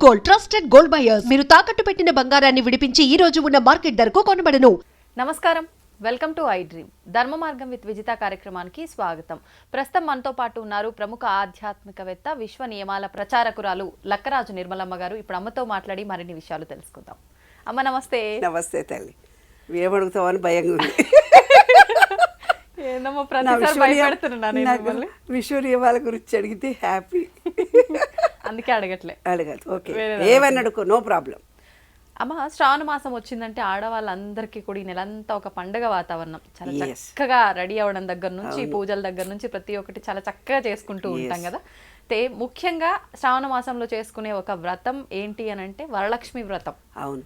Gold trusted gold buyers మీరు తాకట్టు పెట్టిన బంగారాన్ని విడిపించి ఈ రోజు ఉన్న మార్కెట్ ధరకు కొనబడను. నమస్కారం, వెల్కమ్ టు ఐ డ్రీమ్. ధర్మ మార్గం విత్ విజిత కార్యక్రమానికి స్వాగతం. ప్రస్తుతం మనతో పాటు ఉన్నారు ప్రముఖ ఆధ్యాత్మికవేత్త, విశ్వ నియమాల ప్రచారకురాలు లక్కరాజు నిర్మలమ్మ గారు. ఇప్పుడు అమ్మతో మాట్లాడి మరిన్ని విషయాలు తెలుసుకుందాం. అమ్మ నమస్తే. నమస్తే తల్లి. ఏమడుగుతావని భయంగా ఉంది. ఏందమ్మా ప్రతిసారి భయపెడుతున్నా నేను మిమ్మల్ని. విశ్వ నియమాల గురించి అడిగితే హ్యాపీ, అందుకే అడగదు. ఓకే, ఏమని అడుకో, నో ప్రాబ్లం. అమ్మ, శ్రావణ మాసం వచ్చిందంటే ఆడవాళ్ళందరికీ కూడా ఈ నెలంతా ఒక పండుగ వాతావరణం. చాలా చక్కగా రెడీ అవ్వడం దగ్గర నుంచి, పూజల దగ్గర నుంచి ప్రతి ఒక్కటి చాలా చక్కగా చేసుకుంటూ ఉంటాం కదా. ముఖ్యంగా శ్రావణ మాసంలో చేసుకునే ఒక వ్రతం ఏంటి అని అంటే వరలక్ష్మి వ్రతం. అవును,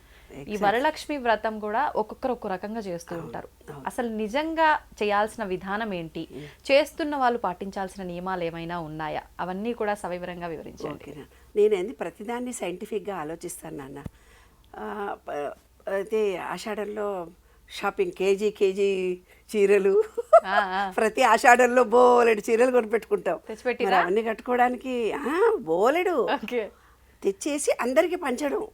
ఈ వరలక్ష్మి వ్రతం కూడా ఒక్కొక్కరు ఒక్క రకంగా చేస్తూ ఉంటారు. అసలు నిజంగా చేయాల్సిన విధానం ఏంటి, చేస్తున్న వాళ్ళు పాటించాల్సిన నియమాలు ఏమైనా ఉన్నాయా, అవన్నీ కూడా సవివరంగా వివరించండి. నేనేంది ప్రతిదాన్ని సైంటిఫిక్గా ఆలోచిస్తాను నాన్న. అయితే ఆషాఢంలో షాపింగ్, కేజీ చీరలు, ప్రతి ఆషాఢంలో బోలెడు చీరలు కొనిపెట్టుకుంటాం. మరి అవన్నీ కట్టుకోవడానికి బోలెడు తెచ్చేసి అందరికి పంచడం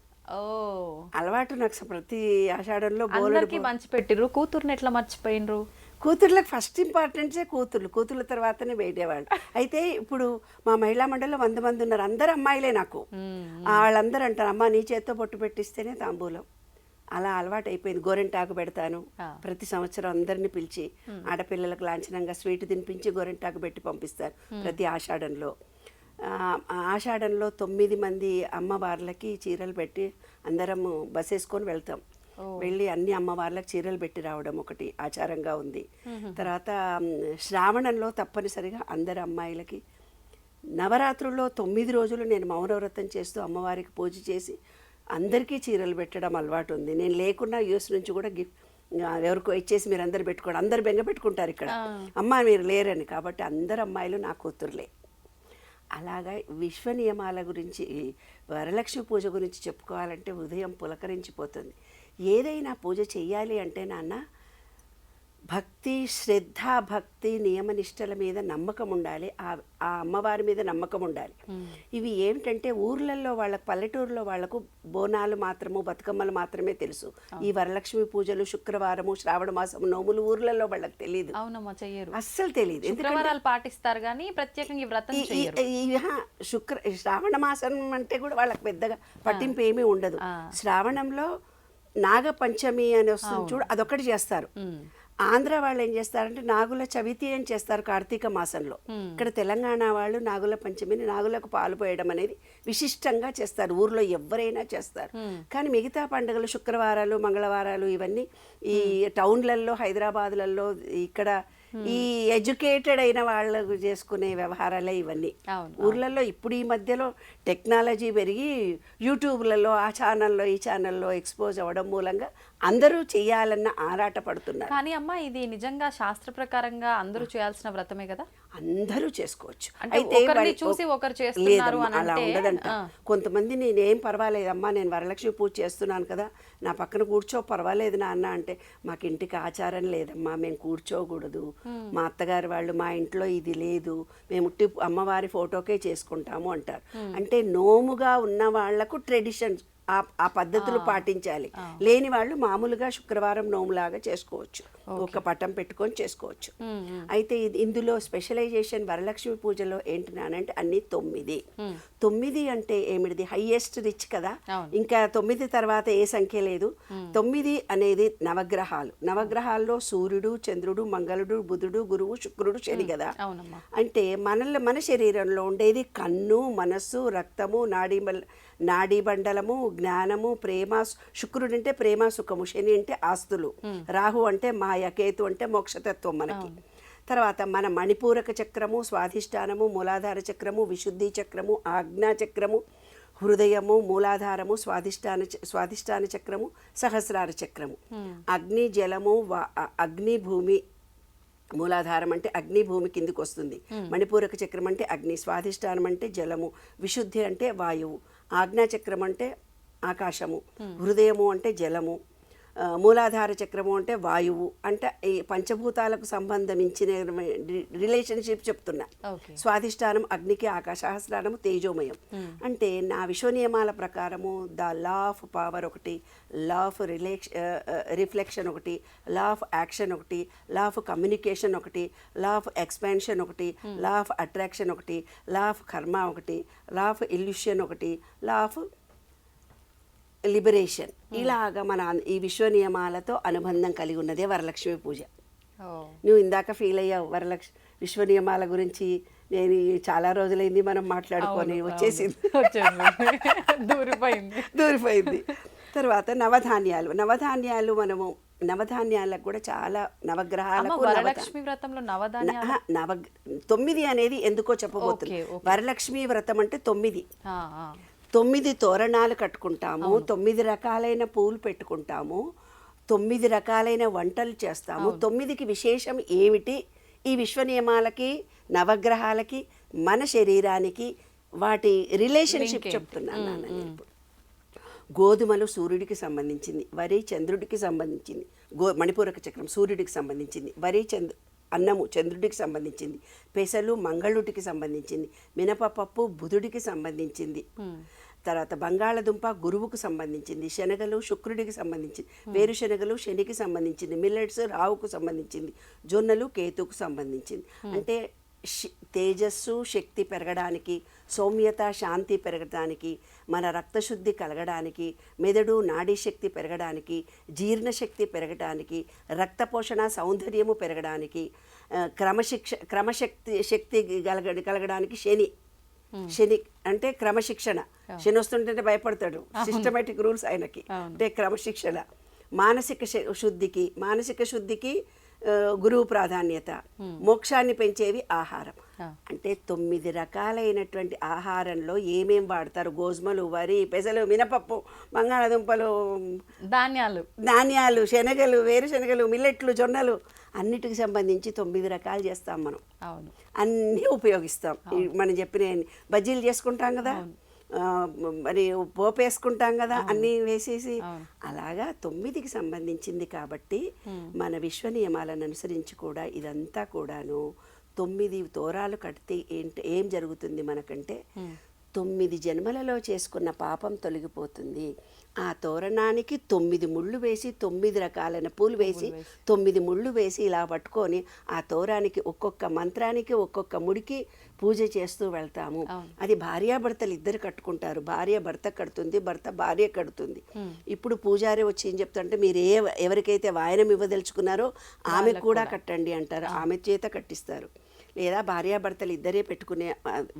అలవాటు నాకు. ప్రతి ఆషాఢంలో బోలెడు పంచి పెట్టిర్రు. కూతుర్ని ఎట్లా మర్చిపోయినరు? కూతుర్లకు ఫస్ట్ ఇంపార్టెన్సే కూతుర్ల తర్వాతనే వేడేవాళ్ళు. అయితే ఇప్పుడు మా మహిళా మండలిలో 100 మంది ఉన్నారు, అందరు అమ్మాయిలే. నాకు వాళ్ళందరూ అంటారు, అమ్మ నీ చేత్తో బొట్టు పెట్టిస్తేనే తాంబూలం. అలా అలవాటు అయిపోయింది. గోరెంటాకు పెడతాను ప్రతి సంవత్సరం, అందరిని పిలిచి ఆడపిల్లలకు లాంఛనంగా స్వీట్ తినిపించి గోరెంటాకు పెట్టి పంపిస్తారు ప్రతి ఆషాఢంలో. ఆషాఢంలో 9 మంది అమ్మవార్లకి చీరలు పెట్టి అందరం బస్ వేసుకొని వెళ్తాం. వెళ్ళి అన్ని అమ్మవార్లకు చీరలు పెట్టి రావడం ఒకటి ఆచారంగా ఉంది. తర్వాత శ్రావణంలో తప్పనిసరిగా అందరు అమ్మాయిలకి నవరాత్రుల్లో 9 రోజులు నేను మౌనవ్రతం చేస్తూ అమ్మవారికి పూజ చేసి అందరికీ చీరలు పెట్టడం అలవాటు ఉంది. నేను లేకున్నా యూఎస్ నుంచి కూడా గిఫ్ట్ ఎవరికో ఇచ్చేసి మీరు అందరు పెట్టుకోండి, అందరు బెంగ పెట్టుకుంటారు ఇక్కడ, అమ్మ మీరు లేరని. కాబట్టి అందరు అమ్మాయిలు నా కూతురులే. అలాగా విశ్వ నియమాల గురించి, వరలక్ష్మి పూజ గురించి చెప్పుకోవాలంటే ఉదయం పులకరించిపోతుంది. ఏదైనా పూజ చెయ్యాలి అంటే నాన్న, భక్తి, శ్రద్ధ, భక్తి, నియమనిష్టల మీద నమ్మకం ఉండాలి, ఆ అమ్మవారి మీద నమ్మకం ఉండాలి. ఇవి ఏమిటంటే ఊర్లలో వాళ్ళకు, పల్లెటూరులో వాళ్లకు బోనాలు మాత్రము, బతుకమ్మలు మాత్రమే తెలుసు. ఈ వరలక్ష్మి పూజలు, శుక్రవారము, శ్రావణ మాసం నోములు ఊర్లలో వాళ్ళకి తెలియదు. అస్సలు తెలియదు. శుక్రవారాలు పాటిస్తారు కానీ ప్రత్యేకంగా వ్రతం శ్రావణ మాసం అంటే కూడా వాళ్ళకి పెద్దగా పట్టింపు ఏమీ ఉండదు. శ్రావణంలో నాగపంచమి అని వస్తుంది చూడు, అదొకటి చేస్తారు. ఆంధ్ర వాళ్ళు ఏం చేస్తారంటే నాగుల చవితి అని చేస్తారు కార్తీక మాసంలో. ఇక్కడ తెలంగాణ వాళ్ళు నాగుల పంచమిని, నాగులకు పాలు పోయడం అనేది విశిష్టంగా చేస్తారు. ఊర్లో ఎవరైనా చేస్తారు. కానీ మిగతా పండుగలు, శుక్రవారాలు, మంగళవారాలు, ఇవన్నీ ఈ టౌన్లలో, హైదరాబాద్లలో, ఇక్కడ ఈ ఎడ్యుకేటెడ్ అయిన వాళ్ళకు చేసుకునే వ్యవహారాలే ఇవన్నీ. ఊర్లలో ఇప్పుడు ఈ మధ్యలో టెక్నాలజీ పెరిగి యూట్యూబ్లలో ఆ ఛానల్లో ఈ ఛానల్లో ఎక్స్పోజ్ అవ్వడం మూలంగా అందరూ చేయాలన్న ఆరాట పడుతున్నారు. కానీ అమ్మ, ఇది నిజంగా శాస్త్ర ప్రకారంగా అందరూ చేయాల్సిన వ్రతమే కదా? అందరూ చేసుకోవచ్చు. అయితే చూసి ఒకరు చేస్తున్నారు అలా ఉండదంట. కొంతమంది నేనేం పర్వాలేదమ్మా, నేను వరలక్ష్మి పూజ చేస్తున్నాను కదా, నా పక్కన కూర్చో, పర్వాలేదు నాన్న అంటే, మాకు ఇంటికి ఆచారం లేదమ్మా, మేము కూర్చోకూడదు, మా అత్తగారి వాళ్ళు మా ఇంట్లో ఇది లేదు, మేము ఉట్టి అమ్మవారి ఫోటోకే చేసుకుంటాము అంటారు. అంటే నోముగా ఉన్న వాళ్లకు ట్రెడిషన్, ఆ పద్ధతులు పాటించాలి. లేని వాళ్ళు మామూలుగా శుక్రవారం నోములాగా చేసుకోవచ్చు, ఒక పటం పెట్టుకొని చేసుకోవచ్చు. అయితే ఇందులో స్పెషలైజేషన్ వరలక్ష్మి పూజలో ఏంటంటే అన్ని 9 అంటే ఏమిటిది, హైయెస్ట్ రిచ్ కదా. ఇంకా 9 తర్వాత ఏ సంఖ్య లేదు. 9 అనేది నవగ్రహాలు. నవగ్రహాల్లో సూర్యుడు, చంద్రుడు, మంగళుడు, బుధుడు, గురువు, శుక్రుడు, శని కదా. అంటే మన శరీరంలో ఉండేది కన్ను, మనస్సు, రక్తము, నాడీబండలము, జ్ఞానము, ప్రేమ. శుక్రుడు అంటే ప్రేమ, సుఖము. శని అంటే ఆస్తులు. రాహు అంటే మాయ. కేతు అంటే మోక్షతత్వం మనకి. తర్వాత మన మణిపూరక చక్రము, స్వాధిష్టానము, మూలాధార చక్రము, విశుద్ధి చక్రము, ఆజ్ఞా చక్రము, హృదయము, మూలాధారము, స్వాధిష్టాన చక్రము, సహస్రార చక్రము. అగ్ని, జలము, అగ్ని, భూమి. మూలాధారం అంటే అగ్ని, భూమి కిందికి వస్తుంది. మణిపూరక చక్రం అంటే అగ్ని, స్వాధిష్టానం అంటే జలము, విశుద్ధి అంటే వాయువు, ఆజ్ఞాచక్రం అంటే ఆకాశము, హృదయము అంటే జలము, మూలాధార చక్రము అంటే వాయువు, అంటే ఈ పంచభూతాలకు సంబంధించిన రిలేషన్షిప్ చెప్తున్నా. స్వాధిష్టానం అగ్నికి, ఆకాశహస్రానము తేజోమయం. అంటే నా విశ్వ నియమాల ప్రకారము ద లా ఆఫ్ పవర్ ఒకటి, లా ఆఫ్ రిఫ్లెక్షన్ ఒకటి, లా ఆఫ్ యాక్షన్ ఒకటి, లా ఆఫ్ కమ్యూనికేషన్ ఒకటి, లా ఆఫ్ ఎక్స్పాన్షన్ ఒకటి, లా ఆఫ్ అట్రాక్షన్ ఒకటి, లా ఆఫ్ కర్మ ఒకటి, లా ఆఫ్ ఇల్యూషన్ ఒకటి, లా ఆఫ్ లిబరేషన్. ఇలాగా మన ఈ విశ్వ నియమాలతో అనుబంధం కలిగి ఉన్నదే వరలక్ష్మి పూజ. నువ్వు ఇందాక ఫీల్ అయ్యావు విశ్వ నియమాల గురించి. నేను చాలా రోజులైంది మనం మాట్లాడుకొని, వచ్చేసింది, దూరిపోయింది. తర్వాత నవధాన్యాలు మనము నవధాన్యాలకు కూడా చాలా నవగ్రహాలకు వరలక్ష్మి వ్రతంలో 9 అనేది ఎందుకో చెప్పబోతుంది. వరలక్ష్మి వ్రతం అంటే 9 తోరణాలు కట్టుకుంటాము, 9 రకాలైన పూలు పెట్టుకుంటాము, 9 రకాలైన వంటలు చేస్తాము. 9కి విశేషం ఏమిటి? ఈ విశ్వ నియమాలకి, నవగ్రహాలకి, మన శరీరానికి వాటి రిలేషన్షిప్ చెప్తున్నాను నేను ఇప్పుడు. గోధుమలు సూర్యుడికి సంబంధించింది, వరి చంద్రుడికి సంబంధించింది, మణిపూరక చక్రం సూర్యుడికి సంబంధించింది, వరి అన్నము చంద్రుడికి సంబంధించింది, పెసలు మంగళుడికి సంబంధించింది, మినపపప్పు బుధుడికి సంబంధించింది, తర్వాత బంగాళదుంప గురువుకు సంబంధించింది, శనగలు శుక్రుడికి సంబంధించింది, వేరుశనగలు శనికి సంబంధించింది, మిల్లెట్స్ రావుకు సంబంధించింది, జొన్నలు కేతుకు సంబంధించింది. అంటే తేజస్సు శక్తి పెరగడానికి, సౌమ్యత శాంతి పెరగడానికి, మన రక్తశుద్ధి కలగడానికి, మెదడు నాడీ శక్తి పెరగడానికి, జీర్ణశక్తి పెరగడానికి, రక్తపోషణ సౌందర్యము పెరగడానికి, శక్తి కలగడానికి శని అంటే క్రమశిక్షణ. శని వస్తుంటే భయపడతాడు, సిస్టమేటిక్ రూల్స్ ఆయనకి, అంటే క్రమశిక్షణ. మానసిక శుద్ధికి గురువు ప్రాధాన్యత. మోక్షాన్ని పెంచేవి ఆహారం. అంటే 9 రకాలైనటువంటి ఆహారంలో ఏమేం వాడతారు? గోధుమలు, వరి, పెసలు, మినపప్పు, బంగాళదుంపలు, ధాన్యాలు, శనగలు, వేరుశనగలు, మిల్లెట్లు, జొన్నలు, అన్నిటికి సంబంధించి 9 రకాలు చేస్తాం మనం. అన్నీ ఉపయోగిస్తాం. మనం చెప్పిన బజ్జీలు చేసుకుంటాం కదా, మరి పోపు వేసుకుంటాం కదా, అన్నీ వేసేసి అలాగా 9కి సంబంధించింది. కాబట్టి మన విశ్వ నియమాలను అనుసరించి కూడా ఇదంతా కూడాను 9 తోరాలు కడితే ఏం జరుగుతుంది మనకంటే 9 జన్మలలో చేసుకున్న పాపం తొలగిపోతుంది. ఆ తోరణానికి 9 ముళ్ళు వేసి, 9 రకాలైన పూలు వేసి, 9 ముళ్ళు వేసి ఇలా పట్టుకొని ఆ తోరానికి ఒక్కొక్క మంత్రానికి ఒక్కొక్క ముడికి పూజ చేస్తూ వెళ్తాము. అది భార్యాభర్తలు ఇద్దరు కట్టుకుంటారు. భార్య భర్త కడుతుంది, భర్త భార్య కడుతుంది. ఇప్పుడు పూజారి వచ్చి ఏం చెప్తారంటే, మీరు ఎవరికైతే వాయనం ఇవ్వదలుచుకున్నారో ఆమె కూడా కట్టండి అంటారు. ఆమె చేత కట్టిస్తారు. లేదా భార్యాభర్తలు ఇద్దరే పెట్టుకునే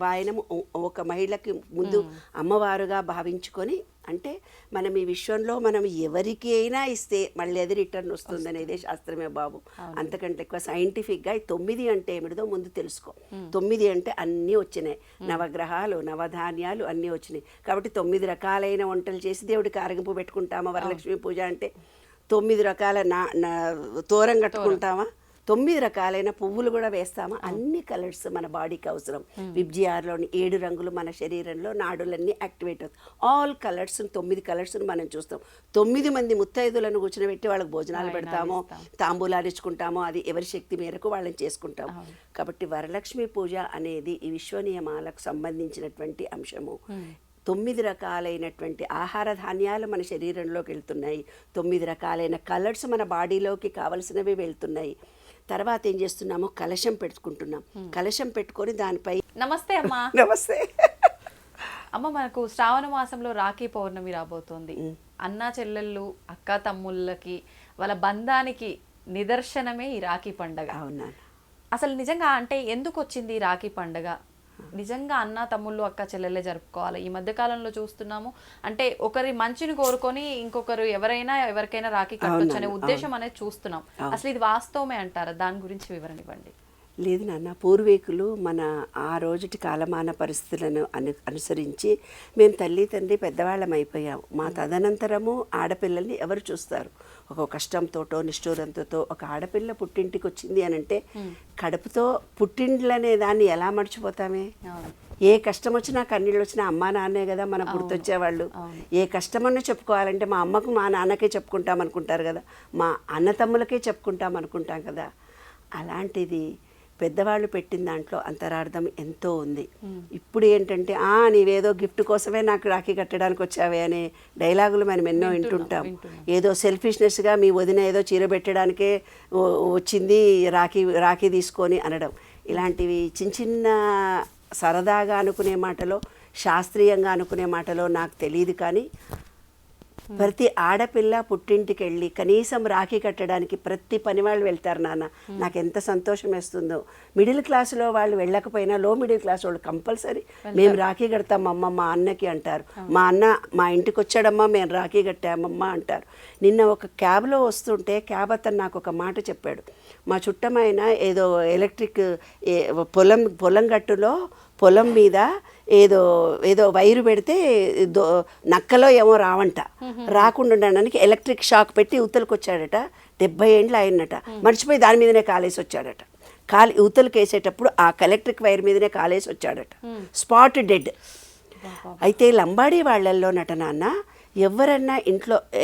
వాయనము ఒక మహిళకి ముందు అమ్మవారుగా భావించుకొని, అంటే మనం ఈ విశ్వంలో మనం ఎవరికి అయినా ఇస్తే మళ్ళీ అది రిటర్న్ వస్తుంది అనేదే శాస్త్రమే బాబు. అంతకంటే ఎక్కువ సైంటిఫిక్గా 9 అంటే ఏమిటిదో ముందు తెలుసుకో. 9 అంటే అన్నీ వచ్చినాయి, నవగ్రహాలు, నవధాన్యాలు అన్నీ వచ్చినాయి. కాబట్టి 9 రకాలైన వంటలు చేసి దేవుడికి ఆరగింపు పెట్టుకుంటామా? వరలక్ష్మి పూజ అంటే 9 రకాల తోరం కట్టుకుంటామా? 9 రకాలైన పువ్వులు కూడా వేస్తామా? అన్ని కలర్స్ మన బాడీకి అవసరం. విబ్జిఆర్లోని 7 రంగులు మన శరీరంలో నాడులన్నీ యాక్టివేట్ అవుతాయి. ఆల్ కలర్స్ 9 కలర్స్ మనం చూస్తాం. 9 మంది ముత్తైదులను కూర్చోబెట్టి వాళ్ళకి భోజనాలు పెడతాము, తాంబూలాలు ఇచ్చుకుంటాము. అది ఎవరి శక్తి మేరకు వాళ్ళని చేసుకుంటాం. కాబట్టి వరలక్ష్మి పూజ అనేది ఈ విశ్వ నియమాలకు సంబంధించినటువంటి అంశము. 9 రకాలైనటువంటి ఆహార ధాన్యాలు మన శరీరంలోకి వెళ్తున్నాయి. 9 రకాలైన కలర్స్ మన బాడీలోకి కావలసినవి వెళ్తున్నాయి. తర్వాత ఏం చేస్తున్నాము? కలశం పెట్టుకుంటున్నాం. కలశం పెట్టుకొని దానిపై నమస్తే అమ్మా. నమస్తే అమ్మ. మనకు శ్రావణ మాసంలో రాఖీ పౌర్ణమి రాబోతోంది. అన్నా చెల్లెళ్ళు, అక్క తమ్ముళ్ళకి, వాళ్ళ బంధానికి నిదర్శనమే ఈ రాఖీ పండగ. అవునా? అసలు నిజంగా అంటే ఎందుకు వచ్చింది ఈ రాఖీ పండగ? నిజంగా అన్న తమ్ముళ్ళు, అక్క చెల్లెళ్ళే జరుపుకోవాలి. ఈ మధ్య కాలంలో చూస్తున్నాము, అంటే ఒకరి మంచిని కోరుకొని ఇంకొకరు ఎవరికైనా రాఖీ కట్టొచ్చు అనే ఉద్దేశం అనేది చూస్తున్నాం. అసలు ఇది వాస్తవమే అంటారా? దాని గురించి వివరణ ఇవ్వండి. లేదు నాన్న, పూర్వీకులు మన ఆ రోజుటి కాలమాన పరిస్థితులను అనుసరించి మేము తల్లి తండ్రి పెద్దవాళ్ళం అయిపోయాము. మా తదనంతరము ఆడపిల్లల్ని ఎవరు చూస్తారు? ఒక కష్టంతోటో నిష్ఠూరంతో ఒక ఆడపిల్ల పుట్టింటికి వచ్చింది అని అంటే కడుపుతో పుట్టిండ్లనే దాన్ని ఎలా మర్చిపోతామే? ఏ కష్టం వచ్చినా కన్నీళ్ళు వచ్చినా అమ్మా నాన్నే కదా మనకు గుర్తొచ్చేవాళ్ళు. ఏ కష్టమన్నా చెప్పుకోవాలంటే మా అమ్మకు మా నాన్నకే చెప్పుకుంటాం అనుకుంటారు కదా, మా అన్న తమ్ములకే చెప్పుకుంటాం అనుకుంటాం కదా. అలాంటిది పెద్దవాళ్ళు పెట్టిన దాంట్లో అంతరార్థం ఎంతో ఉంది. ఇప్పుడు ఏంటంటే నీవేదో గిఫ్ట్ కోసమే నాకు రాఖీ కట్టడానికి వచ్చావే అనే డైలాగులు మనం ఎన్నో వింటుంటాం. ఏదో సెల్ఫిష్నెస్గా మీ వదిన ఏదో చీర పెట్టడానికే వచ్చింది రాఖీ తీసుకొని అనడం, ఇలాంటివి చిన్న చిన్న సరదాగా అనుకునే మాటలో, శాస్త్రీయంగా అనుకునే మాటలో నాకు తెలియదు. కానీ ప్రతి ఆడపిల్ల పుట్టింటికి వెళ్ళి కనీసం రాఖీ కట్టడానికి ప్రతి పని వాళ్ళు వెళ్తారు నాన్న. నాకు ఎంత సంతోషం వేస్తుందో. మిడిల్ క్లాసులో వాళ్ళు వెళ్ళకపోయినా లో మిడిల్ క్లాస్ వాళ్ళు కంపల్సరీ మేము రాఖీ కడతాం అమ్మ మా అన్నకి అంటారు. మా అన్న మా ఇంటికి వచ్చాడమ్మా మేము రాఖీ కట్టామమ్మా అంటారు. నిన్న ఒక క్యాబ్లో వస్తుంటే క్యాబ్ అతను నాకు ఒక మాట చెప్పాడు. మా చుట్టమైన ఏదో ఎలక్ట్రిక్ పొలం గట్టులో పొలం మీద ఏదో వైరు పెడితే నక్కలో ఏమో రావంట, రాకుండా ఉండడానికి ఎలక్ట్రిక్ షాక్ పెట్టి ఉత్తలకు వచ్చాడట. 70 ఏండ్లు ఆయనట. మర్చిపోయి దాని మీదనే కాలేసి వచ్చాడట. ఉత్తలకు వేసేటప్పుడు ఆ ఎలక్ట్రిక్ వైర్ మీదనే కాలేసి వచ్చాడట. Spot dead. అయితే లంబాడీ వాళ్ళల్లో నాన్న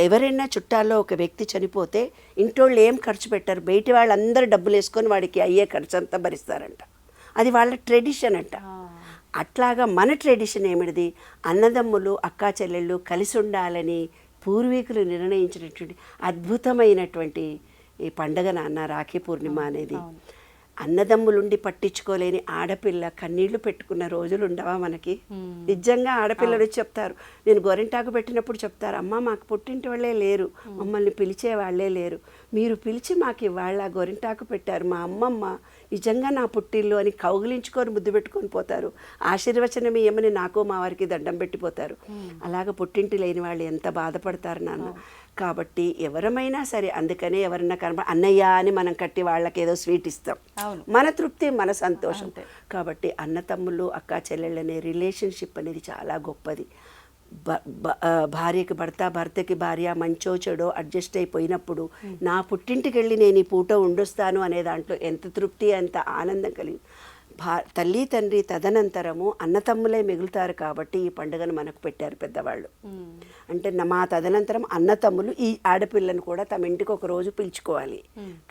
ఎవరైనా చుట్టాల్లో ఒక వ్యక్తి చనిపోతే ఇంటోళ్ళు ఏం ఖర్చు పెట్టారు, బయటి వాళ్ళందరూ డబ్బులు వేసుకొని వాడికి అయ్యే ఖర్చు అంతా భరిస్తారంట. అది వాళ్ళ ట్రెడిషన్ అంట. అట్లాగా మన ట్రెడిషన్ ఏమిటిది, అన్నదమ్ములు అక్కా చెల్లెళ్ళు కలిసి ఉండాలని పూర్వీకులు నిర్ణయించినటువంటి అద్భుతమైనటువంటి ఈ పండగ నాన్న రాఖీ పూర్ణిమ అనేది. అన్నదమ్ములుండి పట్టించుకోలేని ఆడపిల్ల కన్నీళ్లు పెట్టుకున్న రోజులు ఉండవా మనకి? నిజంగా ఆడపిల్లలు చెప్తారు, నేను గోరింటాకు పెట్టినప్పుడు చెప్తారు, అమ్మ మాకు పుట్టింటి వాళ్ళే లేరు, మమ్మల్ని పిలిచే వాళ్ళే లేరు, మీరు పిలిచి మాకు ఇవాళ గోరింటాకు పెట్టారు, మా అమ్మమ్మ నిజంగా నా పుట్టిల్లు అని కౌగిలించుకొని ముద్దు పెట్టుకొని పోతారు. ఆశీర్వచనం ఏమని నాకు మా వారికి దండం పెట్టిపోతారు. అలాగ పుట్టింటి లేని వాళ్ళు ఎంత బాధపడతారు నాన్న. కాబట్టి ఎవరమైనా సరే, అందుకనే ఎవరన్నా అన్నయ్య అని మనం కట్టి వాళ్ళకి ఏదో స్వీట్ ఇస్తాం, మన తృప్తి మన సంతోషం. కాబట్టి అన్న తమ్ముళ్ళు అక్కా చెల్లెళ్ళు అనే రిలేషన్షిప్ అనేది చాలా గొప్పది. భార్యకి భర్త, భర్తకి భార్య మంచో చెడో అడ్జస్ట్ అయిపోయినప్పుడు నా పుట్టింటికి వెళ్ళి నేను ఈ పూట ఉండొస్తాను అనే దాంట్లో ఎంత తృప్తి, ఎంత ఆనందం కలిగి తల్లి తండ్రి తదనంతరము అన్నతమ్ములే మిగులుతారు. కాబట్టి ఈ పండుగను మనకు పెట్టారు పెద్దవాళ్ళు. అంటే మా తదనంతరం అన్నతమ్ములు ఈ ఆడపిల్లను కూడా తమ ఇంటికి ఒక రోజు పిలుచుకోవాలి,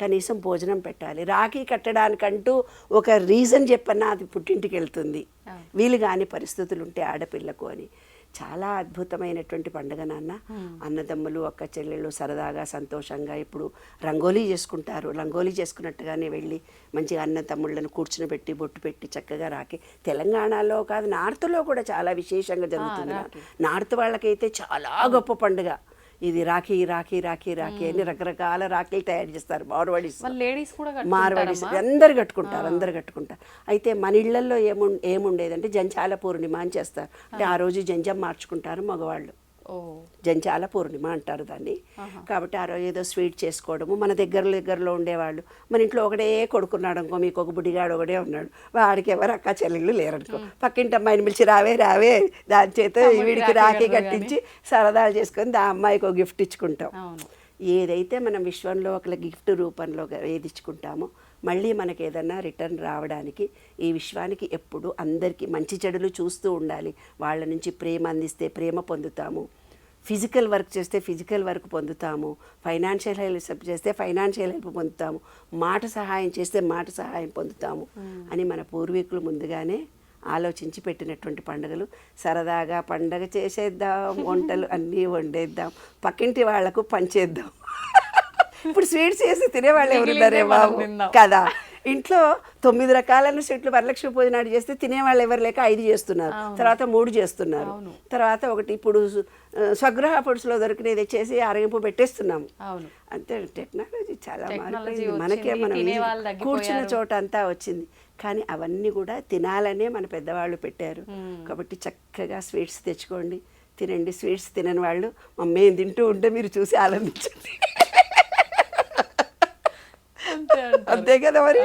కనీసం భోజనం పెట్టాలి. రాఖీ కట్టడానికంటూ ఒక రీజన్ చెప్పన్నా అది పుట్టింటికి వెళ్తుంది, వీలు కాని పరిస్థితులు ఉంటే ఆడపిల్లకు అని. చాలా అద్భుతమైనటువంటి పండుగ నాన్న. అన్నదమ్ములు అక్క చెల్లెళ్ళు సరదాగా సంతోషంగా ఇప్పుడు రంగోలీ చేసుకుంటారు. రంగోలీ చేసుకున్నట్టుగానే వెళ్ళి మంచిగా అన్న తమ్ముళ్ళను కూర్చునిపెట్టి బొట్టు పెట్టి చక్కగా రాఖీ. తెలంగాణలో కాదు, నార్త్లో కూడా చాలా విశేషంగా జరుగుతుంది. నార్త్ వాళ్ళకైతే చాలా గొప్ప పండుగ ఇది. రాఖీ రాఖీ రాఖీ రాఖీ అని రకరకాల రాఖీలు తయారు చేస్తారు. మార్వాడీస్ అందరు కట్టుకుంటారు. అయితే మన ఇళ్లలో ఏముండేదంటే జంచాల పూర్ణిమ అని చేస్తారు. అంటే ఆ రోజు జంజం మార్చుకుంటారు మగవాళ్ళు, జంచాల పూర్ణిమ అంటారు దాన్ని. కాబట్టి ఆ రోజు ఏదో స్వీట్ చేసుకోవడము. మన దగ్గరలో ఉండేవాళ్ళు, మన ఇంట్లో ఒకటే కొడుకున్నాడు అనుకో, మీకు ఒక బుడిగాడు ఒకటే ఉన్నాడు, వాడికి ఎవరు అక్క చెల్లెళ్ళు లేరనుకో, పక్కింటి అమ్మాయిని పిలిచి రావే దాని చేత వీడికి రాఖీ కట్టించి సరదాలు చేసుకొని ఆ అమ్మాయికి ఒక గిఫ్ట్ ఇచ్చుకుంటాం. ఏదైతే మనం విశ్వంలో ఒక గిఫ్ట్ రూపంలో ఏది ఇచ్చుకుంటామో మళ్ళీ మనకి ఏదన్నా రిటర్న్ రావడానికి ఈ విశ్వానికి ఎప్పుడు అందరికీ మంచి చెడులు చూస్తూ ఉండాలి. వాళ్ళ నుంచి ప్రేమ అందిస్తే ప్రేమ పొందుతాము, ఫిజికల్ వర్క్ చేస్తే ఫిజికల్ వర్క్ పొందుతాము, ఫైనాన్షియల్ హెల్ప్ చేస్తే ఫైనాన్షియల్ హెల్ప్ పొందుతాము, మాట సహాయం చేస్తే మాట సహాయం పొందుతాము అని మన పూర్వీకులు ముందుగానే ఆలోచించి పెట్టినటువంటి పండుగలు. సరదాగా పండగ చేసేద్దాం, వంటలు అన్నీ వండేద్దాం, పక్కింటి వాళ్లకు పంచేద్దాం. ఇప్పుడు స్వీట్స్ చేసి తినేవాళ్ళు ఎవరున్నారే బాబు కదా. ఇంట్లో 9 రకాలైన స్వీట్లు వరలక్ష్మి పూజ నాడు చేస్తే తినేవాళ్ళు ఎవరు లేక 5 చేస్తున్నారు, తర్వాత 3 చేస్తున్నారు, తర్వాత ఒకటి ఇప్పుడు స్వగృహ ఫుడ్స్లో దొరికినది చేసి ఆరగింపు పెట్టేస్తున్నాము. అంతే, టెక్నాలజీ చాలా మారిపోయింది. మనకే మనం కూర్చున్న చోట అంతా వచ్చింది. కానీ అవన్నీ కూడా తినాలనే మన పెద్దవాళ్ళు పెట్టారు. కాబట్టి చక్కగా స్వీట్స్ తెచ్చుకోండి, తినండి. స్వీట్స్ తినని వాళ్ళు మేము తింటూ ఉంటే మీరు చూసి ఆనందించండి. అంతే కదా మరి.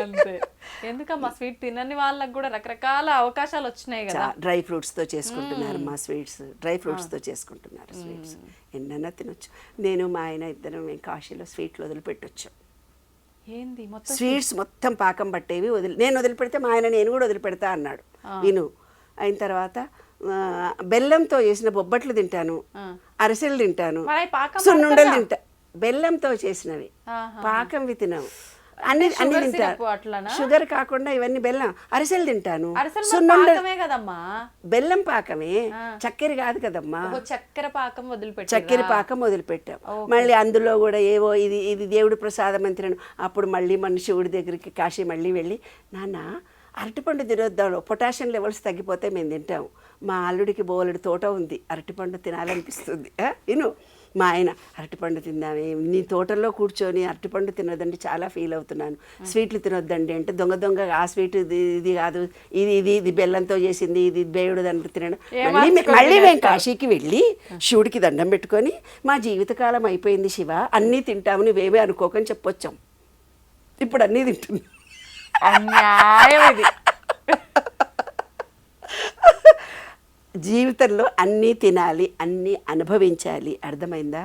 ఎందుకమ్మా స్వీట్ తినని వాళ్ళకి కూడా రకరకాల అవకాశాలు వచ్చినాయి కదా. డ్రై ఫ్రూట్స్తో చేసుకుంటున్నారు మా స్వీట్స్, డ్రై ఫ్రూట్స్తో చేసుకుంటున్నారు స్వీట్స్. ఎన్నైనా తినొచ్చు. నేను మా ఆయన ఇద్దరం మేము కాశీలో స్వీట్లు వదిలిపెట్టొచ్చు. ఏంది స్వీట్స్ మొత్తం పాకం పట్టేవి నేను వదిలిపెడితే మా ఆయన నేను కూడా వదిలిపెడతా అన్నాడు. విను, అయిన తర్వాత బెల్లంతో చేసిన బొబ్బట్లు తింటాను, అరిసెలు తింటాను, మరి అవి పాకం సున్నుండలు తింటా. బెల్లంతో చేసినవి ఆహా. పాకంవి తినవు. అన్ని షుగర్ తింటా. సిరప్ అట్లనా? షుగర్ కాకుండా ఇవన్నీ బెల్లం. అరిసెలు తింటాను, అరిసెలు మరి సున్నుండలు పాకమే కదమ్మా. బెల్లం పాకమే, చక్కెర కాదు కదమ్మా. ఓ చక్కెర పాకం వదిలిపెట్టి చక్కెర పాకం మొదలుపెట్టాం. మళ్ళీ అందులో కూడా ఏవో ఇది ఇది దేవుడి ప్రసాదం అని తినను. అప్పుడు మళ్ళీ మన శివుడి దగ్గరికి కాశీ మళ్ళీ వెళ్ళి, నాన్న అరటిపండు తినొద్దాం, పొటాషియం లెవెల్స్ తగ్గిపోతే మేము తింటాము. మా అల్లుడికి బోలెడు తోట ఉంది, అరటిపండు తినాలనిపిస్తుంది. విను, మా ఆయన అరటిపండు తిందామే, నీ తోటల్లో కూర్చొని అరటిపండు తినొద్దండి చాలా ఫీల్ అవుతున్నాను, స్వీట్లు తినొద్దండి అంటే దొంగ దొంగ ఆ స్వీట్ ఇది కాదు, ఇది బెల్లంతో చేసింది, ఇది బేయుడు దాంట్లో తినడం. మళ్ళీ మేము కాశీకి వెళ్ళి శివుడికి దండం పెట్టుకొని మా జీవితకాలం అయిపోయింది శివ, అన్నీ తింటాము నువ్వేమీ అనుకోకని చెప్పొచ్చాం. ఇప్పుడు అన్నీ తింటున్నాం. అన్యాయం ఇది. జీవితంలో అన్నీ తినాలి, అన్నీ అనుభవించాలి, అర్థమైందా?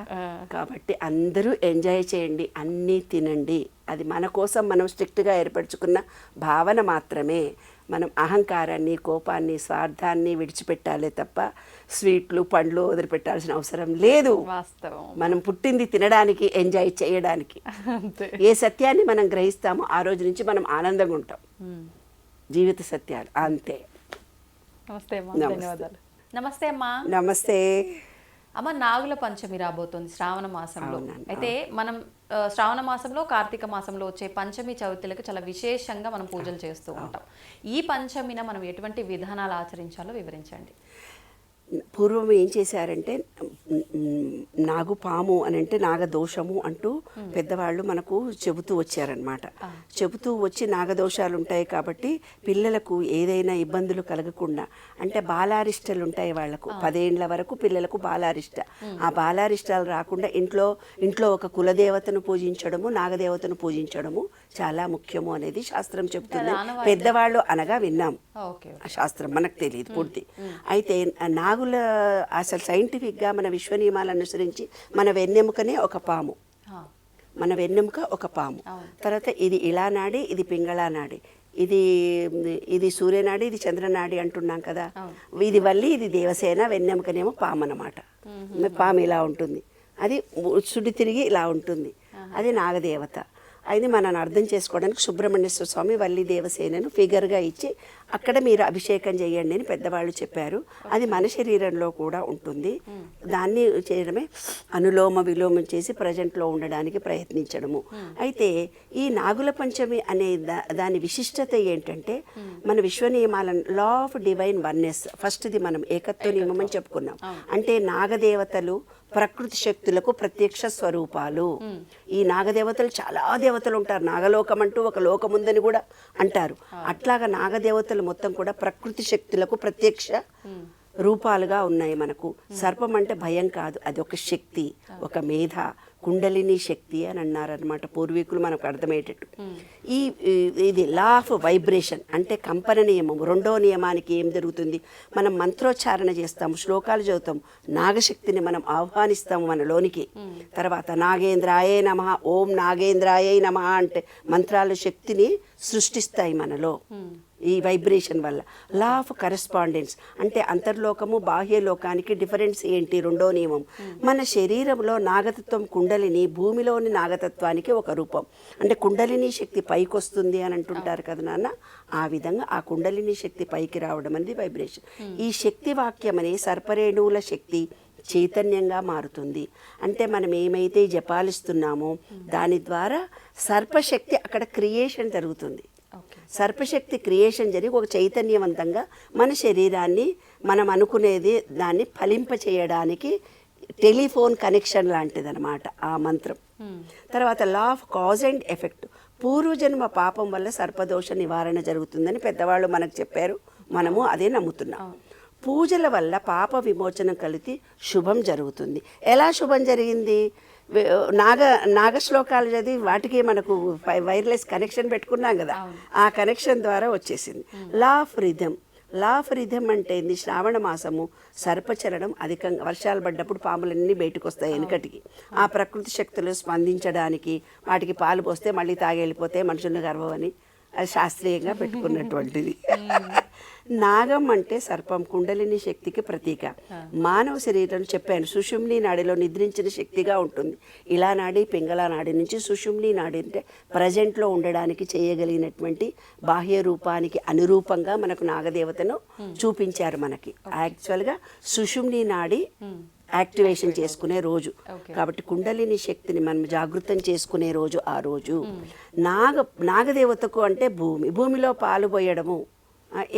కాబట్టి అందరూ ఎంజాయ్ చేయండి, అన్నీ తినండి. అది మన కోసం మనం స్ట్రిక్ట్గా ఏర్పరచుకున్న భావన మాత్రమే. మనం అహంకారాన్ని, కోపాన్ని, స్వార్థాన్ని విడిచిపెట్టాలి తప్ప స్వీట్లు పండ్లు వదిలిపెట్టాల్సిన అవసరం లేదు. వాస్తవం. మనం పుట్టింది తినడానికి, ఎంజాయ్ చేయడానికి. ఏ సత్యాన్ని మనం గ్రహిస్తామో ఆ రోజు నుంచి మనం ఆనందంగా ఉంటాం. జీవిత సత్యాలు అంతే. నమస్తే అమ్మా, ధన్యవాదాలు. నమస్తే అమ్మా. నమస్తే అమ్మ. నాగుల పంచమి రాబోతోంది శ్రావణ మాసంలో. అయితే మనం శ్రావణ మాసంలో, కార్తీక మాసంలో వచ్చే పంచమి చవితులకు చాలా విశేషంగా మనం పూజలు చేస్తూ ఉంటాం. ఈ పంచమిన మనం ఎటువంటి విధానాలు ఆచరించాలో వివరించండి. పూర్వం ఏం చేశారంటే నాగుపాము అని అంటే నాగదోషము అంటూ పెద్దవాళ్ళు మనకు చెబుతూ వచ్చారనమాట. చెబుతూ వచ్చి నాగదోషాలు ఉంటాయి కాబట్టి పిల్లలకు ఏదైనా ఇబ్బందులు కలగకుండా, అంటే బాలారిష్టలు ఉంటాయి వాళ్ళకు, 10 ఏళ్ల వరకు పిల్లలకు బాలారిష్ట. ఆ బాలారిష్టాలు రాకుండా ఇంట్లో ఒక కులదేవతను పూజించడము, నాగదేవతను పూజించడము చాలా ముఖ్యము అనేది శాస్త్రం చెబుతుంది. పెద్దవాళ్ళు అనగా విన్నాం, ఆ శాస్త్రం మనకు తెలియదు పూర్తి. అయితే నాగుల అసలు సైంటిఫిక్గా మన విశ్వ నియమాలను అనుసరించి మన వెన్నెముకనే ఒక పాము, మన వెన్నెముక ఒక పాము. తర్వాత ఇది ఇలా నాడి, ఇది పింగళా నాడి, ఇది సూర్యనాడి, ఇది చంద్రనాడి అంటున్నాం కదా. ఇది వల్లి, ఇది దేవసేన, వెన్నెముకనేమో పాము అన్నమాట. పాము ఇలా ఉంటుంది, అది సుడి తిరిగి ఇలా ఉంటుంది, అది నాగదేవత. అది మనం అర్థం చేసుకోవడానికి సుబ్రహ్మణ్యేశ్వర స్వామి వల్లి దేవసేనను ఫిగర్గా ఇచ్చి అక్కడ మీరు అభిషేకం చేయండి అని పెద్దవాళ్ళు చెప్పారు. అది మన శరీరంలో కూడా ఉంటుంది. దాన్ని చేయడమే అనులోమ విలోమం చేసి ప్రజెంట్లో ఉండడానికి ప్రయత్నించడము. అయితే ఈ నాగుల పంచమి అనే దాని విశిష్టత ఏంటంటే, మన విశ్వ నియమాలను లా ఆఫ్ డివైన్ వన్నెస్, ఫస్ట్ది మనం ఏకత్వ నియమం అని చెప్పుకున్నాం. అంటే నాగదేవతలు ప్రకృతి శక్తులకు ప్రత్యక్ష స్వరూపాలు. ఈ నాగదేవతలు చాలా దేవతలు ఉంటారు, నాగలోకం అంటూ ఒక లోకం ఉందని కూడా అంటారు. అట్లాగా నాగదేవతలు మొత్తం కూడా ప్రకృతి శక్తులకు ప్రత్యక్ష రూపాలుగా ఉన్నాయి మనకు. సర్పం అంటే భయం కాదు, అది ఒక శక్తి, ఒక మేధ, కుండలిని శక్తి అని అన్నారనమాట పూర్వీకులు, మనకు అర్థమయ్యేటట్టు. ఇది లా ఆఫ్ వైబ్రేషన్ అంటే కంపన నియమం. 2వ నియమానికి ఏం జరుగుతుంది, మనం మంత్రోచ్చారణ చేస్తాము, శ్లోకాలు చదువుతాం, నాగశక్తిని మనం ఆహ్వానిస్తాము మనలోనికి. తర్వాత నాగేంద్రాయే నమః, ఓం నాగేంద్రాయే నమః అంటే మంత్రాలు శక్తిని సృష్టిస్తాయి మనలో ఈ వైబ్రేషన్ వల్ల. లా ఆఫ్ కరెస్పాండెన్స్ అంటే అంతర్లోకము బాహ్య లోకానికి డిఫరెన్స్ ఏంటి, 2వ నియమం. మన శరీరంలో నాగతత్వం కుండలిని భూమిలోని నాగతత్వానికి ఒక రూపం. అంటే కుండలిని శక్తి పైకి వస్తుంది అని అంటుంటారు కదా నాన్న, ఆ విధంగా ఆ కుండలిని శక్తి పైకి రావడం అనేది వైబ్రేషన్. ఈ శక్తి వాక్యం అనే సర్పరేణువుల శక్తి చైతన్యంగా మారుతుంది. అంటే మనం ఏమైతే జపాలిస్తున్నామో దాని ద్వారా సర్పశక్తి అక్కడ క్రియేషన్ జరుగుతుంది. సర్పశక్తి క్రియేషన్ జరిగి ఒక చైతన్యవంతంగా మన శరీరాన్ని మనం అనుకునేది దాన్ని ఫలింప చేయడానికి టెలిఫోన్ కనెక్షన్ లాంటిదన్నమాట ఆ మంత్రం. తర్వాత law of cause and effect, పూర్వజన్మ పాపం వల్ల సర్పదోష నివారణ జరుగుతుందని పెద్దవాళ్ళు మనకు చెప్పారు, మనము అదే నమ్ముతున్నాం. పూజల వల్ల పాప విమోచనం కలిగి శుభం జరుగుతుంది. ఎలా శుభం జరిగింది, నాగశ్లోకాలు చదివి వాటికి మనకు వైర్లెస్ కనెక్షన్ పెట్టుకున్నాం కదా, ఆ కనెక్షన్ ద్వారా వచ్చేసింది. లా ఆఫ్ రిథం అంటే ఏంది, శ్రావణ మాసము సర్పచరణం అధికంగా, వర్షాలు పడ్డప్పుడు పాములన్నీ బయటకు వస్తాయి వెనుకటికి. ఆ ప్రకృతి శక్తులు స్పందించడానికి వాటికి పాలు పోస్తే మళ్ళీ తాగెళ్ళిపోతే మనుషులను గర్వం అని అది శాస్త్రీయంగా పెట్టుకున్నటువంటిది. నాగం అంటే సర్పం, కుండలిని శక్తికి ప్రతీక. మానవ శరీరం చెప్పాను సుషుమ్ని నాడిలో నిద్రించిన శక్తిగా ఉంటుంది. ఇలా నాడి, పింగళ నాడి నుంచి సుషుమ్ని నాడి అంటే ప్రజెంట్లో ఉండడానికి చేయగలిగినటువంటి బాహ్య రూపానికి అనురూపంగా మనకు నాగదేవతను చూపించారు మనకి. యాక్చువల్గా సుషుమ్ని నాడి యాక్టివేషన్ చేసుకునే రోజు కాబట్టి కుండలిని శక్తిని మనం జాగృతం చేసుకునే రోజు ఆ రోజు. నాగదేవతకు అంటే భూమిలో పాలు పోయడము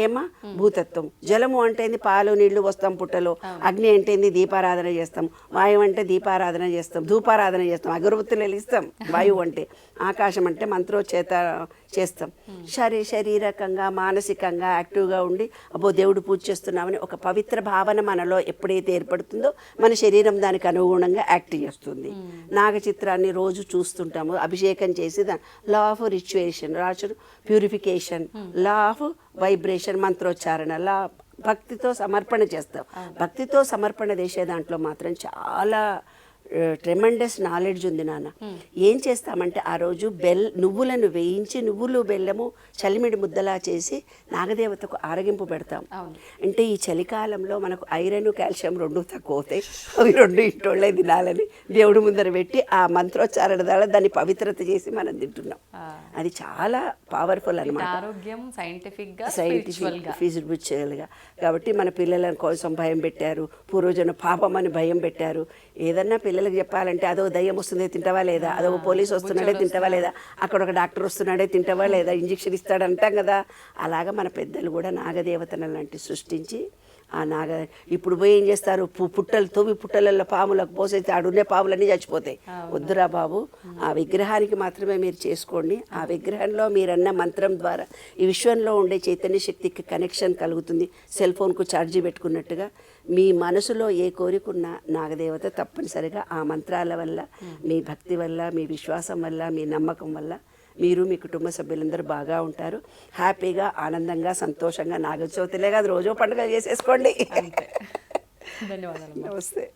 ఏమా భూతత్వం. జలము అంటే పాలు నీళ్లు వస్తాం పుట్టలో. అగ్ని అంటే దీపారాధన చేస్తాం. వాయువు అంటే దీపారాధన చేస్తాం, ధూపారాధన చేస్తాం, అగరబత్తులు వెలిగిస్తాం. వాయువు అంటే ఆకాశం అంటే మంత్రోచ్చేత చేస్తాం. శారీరకంగా మానసికంగా యాక్టివ్గా ఉండి అబ్బో దేవుడు పూజ చేస్తున్నామని ఒక పవిత్ర భావన మనలో ఎప్పుడైతే ఏర్పడుతుందో మన శరీరం దానికి అనుగుణంగా యాక్ట్ చేస్తుంది. నాగ చిత్రాన్ని రోజు చూస్తుంటాము. అభిషేకం చేసి లా ఆఫ్ రిచువేషన్, రాచుడు ప్యూరిఫికేషన్, లా ఆఫ్ వైబ్రేషన్, మంత్రోచ్చారణ, లా భక్తితో సమర్పణ చేస్తాం. భక్తితో సమర్పణ చేసే దాంట్లో మాత్రం చాలా ట్రెమండస్ నాలెడ్జ్ ఉంది నాన్న. ఏం చేస్తామంటే ఆ రోజు నువ్వులను వేయించి నువ్వులు బెల్లము చలిమిడి ముద్దలా చేసి నాగదేవతకు ఆరగింపు పెడతాం. అంటే ఈ చలికాలంలో మనకు ఐరన్ కాల్షియం రెండు తక్కువ అవుతాయి. అవి రెండు ఇంటోళ్ళే తినాలని దేవుడి ముందర పెట్టి ఆ మంత్రోచ్చారణ ద్వారా దాన్ని పవిత్రత చేసి మనం తింటున్నాం. అది చాలా పవర్ఫుల్ అనమాట. ఫిజిబుచువల్గా కాబట్టి మన పిల్లల కోసం భయం పెట్టారు, పూర్వజన పాపం అని భయం పెట్టారు. ఏదన్నా పిల్లలకు చెప్పాలంటే అదో దయ్యం వస్తుందే తింటావా లేదా, అదో పోలీసు వస్తున్నాడే తింటావా లేదా, అక్కడ ఒక డాక్టర్ వస్తున్నాడే తింటావా లేదా, ఇంజక్షన్ ఇస్తాడు అంటాం కదా. అలాగా మన పెద్దలు కూడా నాగదేవతను లాంటి సృష్టించి ఇప్పుడు పోయి ఏం చేస్తారు, పుట్టలలో పాములకు పోసేసి ఆడున్నే పాములన్నీ చచ్చిపోతాయి. వద్దురా బాబు, ఆ విగ్రహానికి మాత్రమే మీరు చేసుకోండి. ఆ విగ్రహంలో మీరన్న మంత్రం ద్వారా ఈ విశ్వంలో ఉండే చైతన్య శక్తికి కనెక్షన్ కలుగుతుంది. సెల్ ఫోన్కు ఛార్జీ పెట్టుకున్నట్టుగా మీ మనసులో ఏ కోరికున్న నాగదేవత తప్పనిసరిగా ఆ మంత్రాల వల్ల, మీ భక్తి వల్ల, మీ విశ్వాసం వల్ల, మీ నమ్మకం వల్ల మీరు మీ కుటుంబ సభ్యులందరూ బాగా ఉంటారు. హ్యాపీగా, ఆనందంగా, సంతోషంగా నాగచవితిలే కాదు రోజు పండుగ చేసేసుకోండి. ధన్యవాదాలు. నమస్తే.